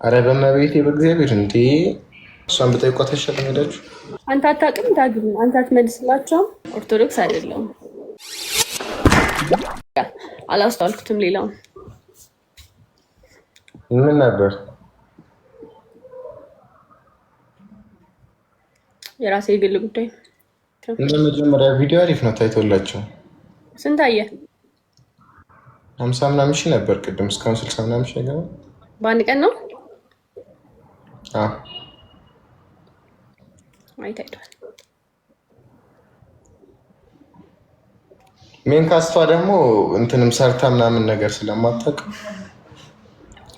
አረ በመቤቴ በእግዚአብሔር እንዴ እሷን ብጠይቋት አይሻልም? ሄዳችሁ አንተ አታውቅም ዳግም፣ አንተ አትመልስላቸውም። ኦርቶዶክስ አይደለሁም አላስተዋልኩትም። ሌላው ምን ነበር? የራሴ የግል ጉዳይ። እንደ መጀመሪያ ቪዲዮ አሪፍ ነው ታይቶላቸው። ስንት አየህ? 50 ምናምን ሺህ ነበር ቅድም፣ እስካሁን 60 ምናምን ሺህ አይገባም። በአንድ ቀን ነው? አዎ አይታይቷል። ሜን ካስቷ ደግሞ እንትንም ሰርታ ምናምን ነገር ስለማታውቅ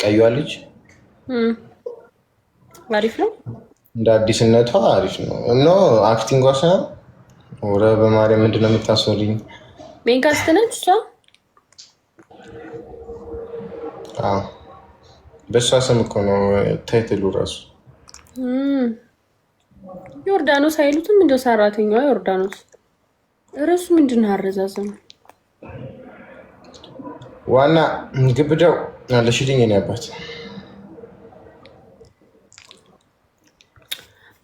ቀይዋ ልጅ አሪፍ ነው። እንደ አዲስነቷ አሪፍ ነው እና አክቲንጓ ሳይሆን ወረ በማርያም ምንድን ነው የምታስወሪኝ? ሜን ካስት ነች እሷ። አዎ በእሷ ስም እኮ ነው ታይትሉ ራሱ። ዮርዳኖስ አይሉትም እንደው ሰራተኛዋ ዮርዳኖስ እረሱ ምንድን ነው አረዛዘሙ? ዋና ግብዳው አለሽልኝ የኔ አባት።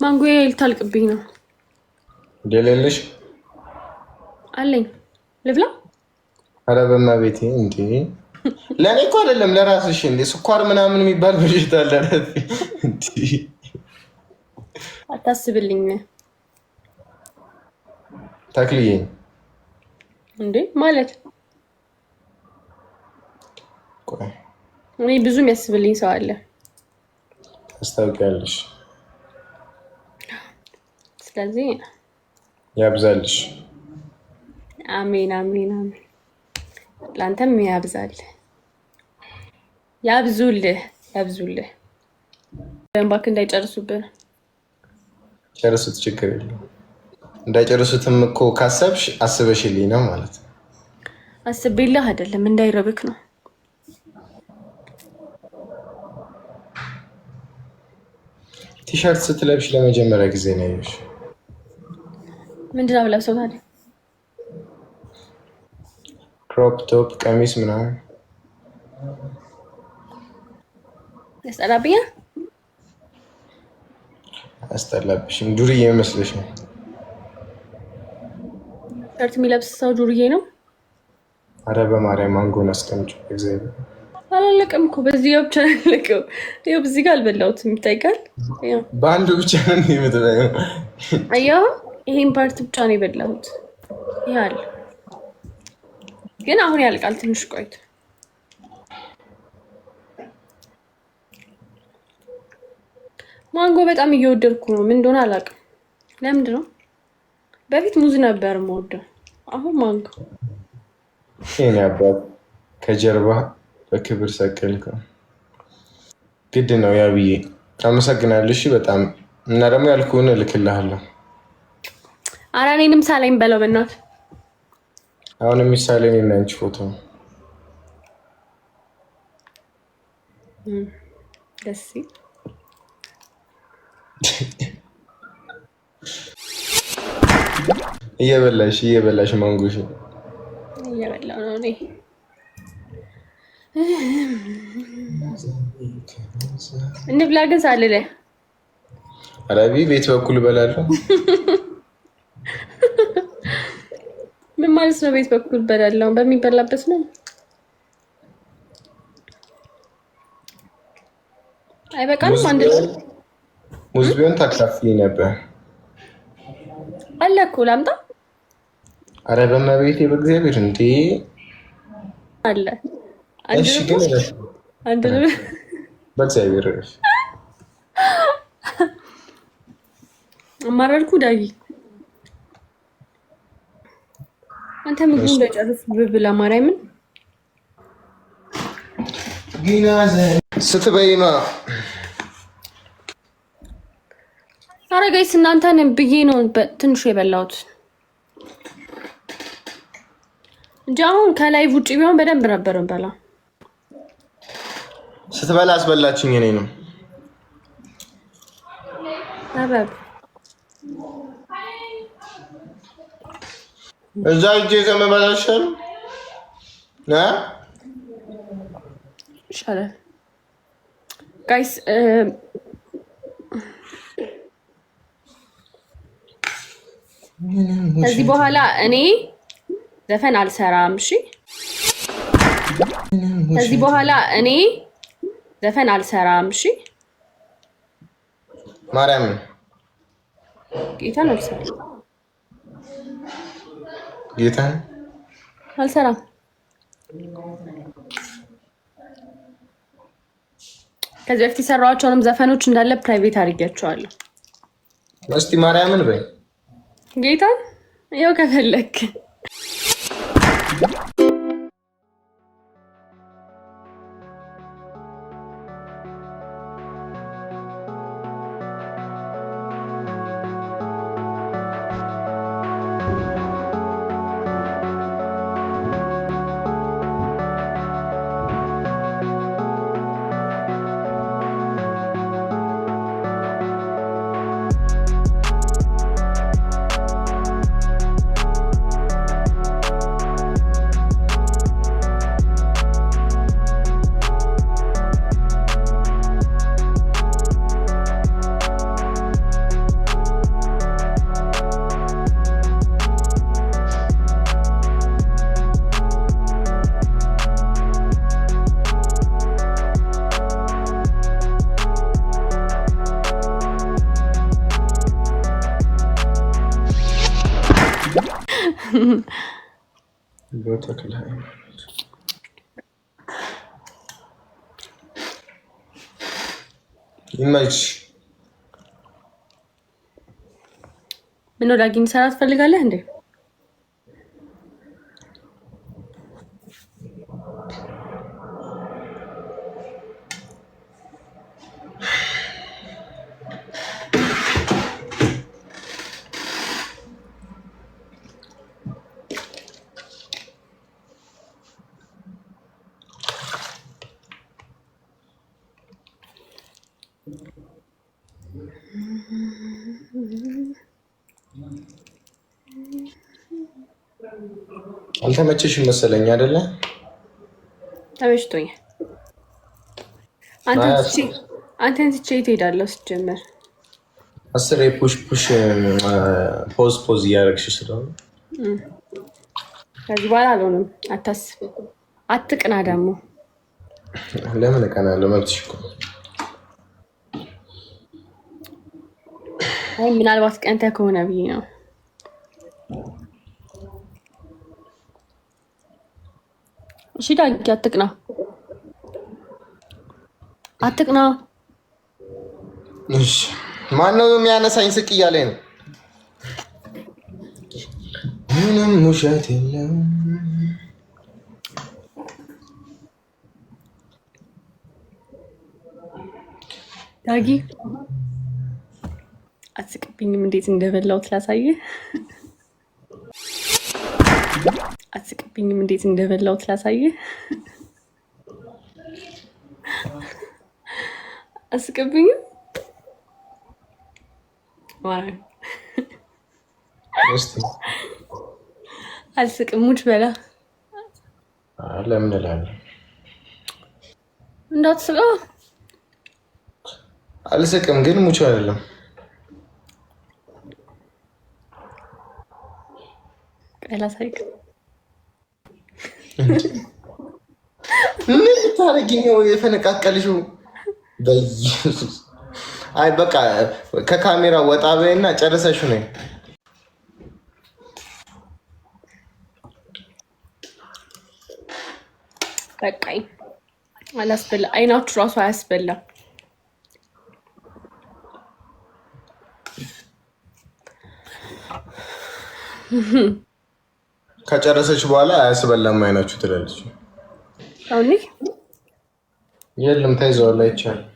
ማንጎዬ ልታልቅብኝ ነው። ደለልሽ አለኝ ልብላ። አረ በማቤቴ እንዴ ለእኔ እኮ አይደለም ለራስሽ። እንዴ ስኳር ምናምን የሚባል በሽታ አለ እንዴ? አታስብልኝ ተክልዬ እንዴ ማለት እኔ ብዙ የሚያስብልኝ ሰው አለ። ታስታውቂያለሽ። ስለዚህ ያብዛልሽ። አሜን አሜን አሜን። ለአንተም ያብዛል፣ ያብዙልህ ያብዙልህ። በእንባክ እንዳይጨርሱብን። ጨርሱት፣ ችግር የለውም። እንዳይጨርሱትም እኮ ካሰብሽ አስበሽልኝ ነው ማለት ነው። አስቤልህ አይደለም እንዳይረብክ ነው። ቲሸርት ስትለብሽ ለመጀመሪያ ጊዜ ነው ያየሁሽ። ምንድን ነው የምለብሰው ታዲያ? ክሮፕ ቶፕ ቀሚስ ምናምን ያስጠላብኛል። አያስጠላብሽም? ዱርዬ መስለሽ ነው። ሸርት የሚለብስ ሰው ዱርዬ ነው? አረ በማርያም አንጎን አስቀምጪ። እግዚአብሔር አላለቀም እኮ በዚህ ጋር ብቻ አላለቀው። ይኸው በዚህ ጋር አልበላሁትም። ይታይቃል። በአንዱ ብቻ ነው የምትበይው። አያው ይሄን ፓርት ብቻ ነው የበላሁት። ያል ግን አሁን ያልቃል። ትንሽ ቆይቶ ማንጎ በጣም እየወደድኩ ነው። ምን እንደሆነ አላውቅም። ለምንድን ነው? በፊት ሙዝ ነበር የምወደው፣ አሁን ማንጎ። የኔ አባት ከጀርባ በክብር ሰቀልከው። ግድ ነው ያ ብዬ አመሰግናለሁ። እሺ በጣም እና ደግሞ ያልኩህን እልክልሃለሁ። ኧረ እኔንም ሳላይም በለው በእናትህ። አሁን የሚሳለኝ እና አንቺ ፎቶ ነው። ደስ ይል። እየበላሽ ማንጎሽ እየበላሁ ነው እኔ። እንብላ ግን ሳልልህ። አረቢ ቤት በኩል እበላለሁ። ምን ማለት ነው? ቤት በኩል እበላለሁ? በሚበላበት ነው። አይበቃንም? አንድ ነው። ሙዝ ቢሆን ታካፍዪ ነበር። አለ እኮ ላምጣ። አረ በመቤቴ በእግዚአብሔር እንዴ አለ። እሺ ግን አንድ ነው በእግዚአብሔር አማራርኩ ዳጊ። አንተ ምግቡ እንደጨርስ ብብላ ማርያምን ጊናዘ ስትበይና አረጋይስ እናንተን ብዬ ነው ትንሹ የበላሁት እንጂ አሁን ከላይቭ ውጪ ቢሆን በደንብ ነበር እንበላ። ስትበላ አስበላችኝ። እኔ ነው አባብ እዛ እጄ ከመበላሸን ይሻላል። ጋይስ ከዚህ በኋላ እኔ ዘፈን አልሰራም። እሺ ከዚህ በኋላ እኔ ዘፈን አልሰራም። እሺ ማርያም ጌታን አልሰራም። ጌታን አልሰራም። ከዚህ በፊት የሰራኋቸውንም ዘፈኖች እንዳለ ፕራይቬት አድርጌያቸዋለሁ። እስቲ ማርያምን በይ ጌታን ያው ከፈለክ በተክለ ይመች ምን ወዳጊ እንሰራ ትፈልጋለህ እንዴ? አልተመቸሽም መሰለኝ አይደለ? ተመችቶኛል። አንተን ትቼ ትሄዳለህ ስትጀምር 10 ፑሽ ፖዝ እያደረግሽ ስለሆነ ከዚህ በኋላ አልሆንም። አታስብ፣ አትቅና። ደግሞ ለምን እቀናለሁ? መብትሽ እኮ። አይ ምናልባት ቀንተህ ከሆነ ብዬ ነው። እሺ ዳጊ አትቅና፣ አትቅና። እሺ ማነው የሚያነሳኝ? ስቅ እያለኝ ነው። ምንም ውሸት የለም። ዳጊ አትስቅብኝም? እንዴት እንደበላሁት ላሳየህ። አትስቅብኝም? እንዴት እንደበላሁት ላሳየህ። አትስቅብኝም? አልስቅም። ሙች በላ። ለምን እላለሁ? እንዳትስቃ። አልስቅም ግን ሙች አይደለም። ቀላሳይክ ምን ልታረጊ ነው የፈነቃቀልሽው? በኢየሱስ አይ በቃ ከካሜራ ወጣ በይና ጨርሰሽ ነኝ። በቃኝ። አላስበላ። አይናችሁ ራሱ አያስበላ። ከጨረሰች በኋላ አያስበላም አይናችሁ ትላለች። አሁን የለም ተይዘዋል። አይቻልም።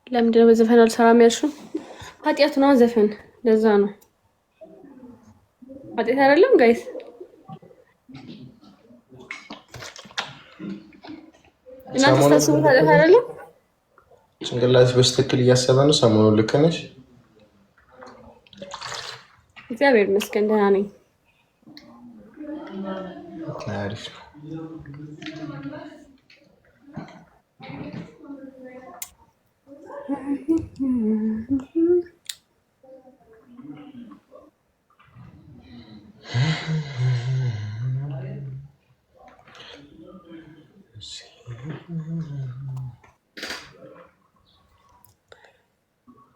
ለምንድን ነው በዘፈን አልሰራም ያልሽው? ኃጢአት ነው ዘፈን። ለዛ ነው ኃጢአት አይደለም ጋይስ። እናንተ ታስቡት ኃጢአት አይደለም። ጭንቅላትሽ በስትክክል እያሰበ ነው። ሰሞኑን ልክ ነሽ። እግዚአብሔር ይመስገን ደህና ነኝ። አሪፍ ነው።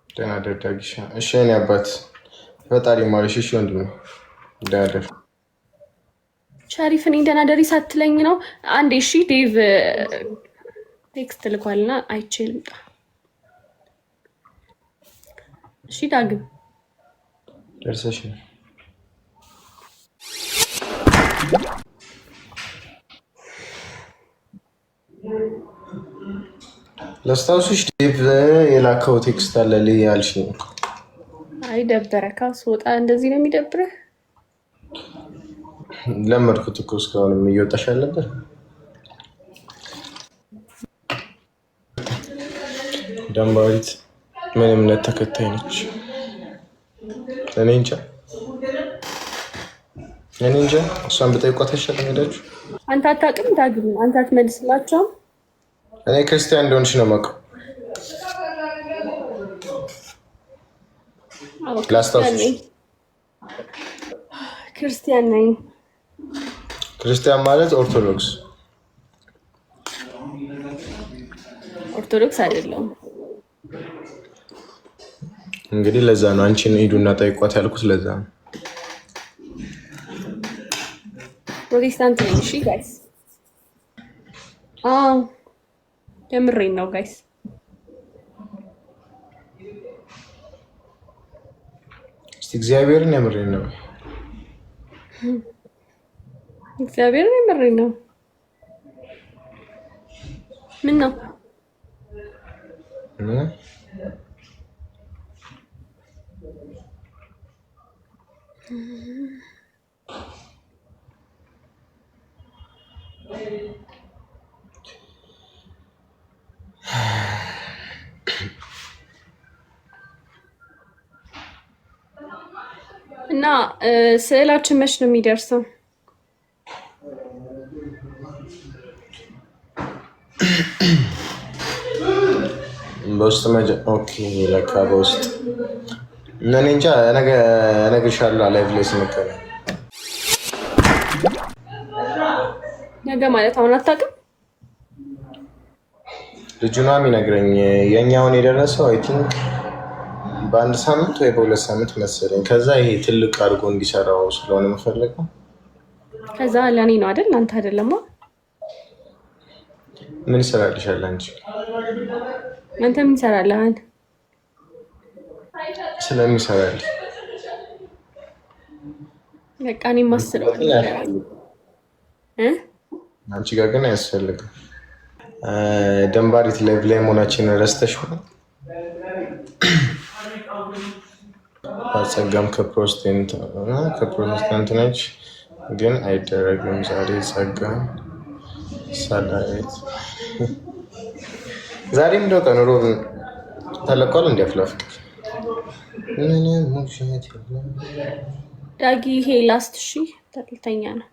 ደህና ደዳጊሻ። እሺ የእኔ አባት ፈጣሪ ማለሽ። እሺ ወንድሜ ደህና ደር። ሸሪፍ እኔ ደህና ደሪ ሳትለኝ ነው አንዴ። እሺ ዴቭ ቴክስት ልኳልና አይቼ ልምጣ። እሺ ዳግም ደርሰሽ ነው ለስታውስሽ ዴቭ የላከው ቴክስት አለ ያልሽኝ። አይ ደበረካ ስወጣ እንደዚህ ነው የሚደብርህ? ለመድኩት እኮ እስካሁንም እየወጣሽ አልነበር? ደንባሪት ምን እምነት ተከታይ ነች? እኔ እንጃ እሷን ብጠይቋት አይሻልም? ሄዳችሁ አንተ አታውቅም? ዳግም አንተ አትመልስላቸውም? እኔ ክርስቲያን እንደሆንሽ ነው የማውቀው። ላስታውስሽ ክርስቲያን ነኝ። ክርስቲያን ማለት ኦርቶዶክስ አይደለም። እንግዲህ ለዛ ነው አንቺን ሂዱና ጠይቋት ያልኩት። ለዛ ነው ፕሮቴስታንት ነኝ። እሺ ጋይስ፣ የምሬን ነው ጋይስ። እስቲ እግዚአብሔርን የምሬን ነው። እግዚአብሔርን የምሬን ነው። ምን ነው እና ስዕላችን መች ነው የሚደርሰው? በውስጥ ኦኬ። ለካ በውስጥ እኔ እንጃ እነግርሻለሁ። ላይቭ ላይ ስንገናኝ ነገ ማለት አሁን አታውቅም። ልጁ ነው የሚነግረኝ። የኛውን የደረሰው አይ ቲንክ በአንድ ሳምንት ወይ በሁለት ሳምንት መሰለኝ። ከዛ ይሄ ትልቅ አድርጎ እንዲሰራው ስለሆነ የምፈልገው። ከዛ ለእኔ ነው አይደል? አንተ አይደለማ። ምን ይሰራልሻል አንቺ? አንተ ምን ይሰራልሃል? ስለሚሰራልሽ በቃ እኔ ማስለው አንቺ ጋር ግን አያስፈልግም። ደንባሪት ላይቭ ላይ መሆናችንን ረስተሽ ነው። ጸጋም ከፕሮቴስታንት ነች ግን አይደረግም። ዛሬ ጸጋ ሳላየት ዛሬ እንደው ቀን ሮብ ተለቋል። እንዲያፍላፍቅ ዳጊ ይሄ ላስት ተኛ ነው።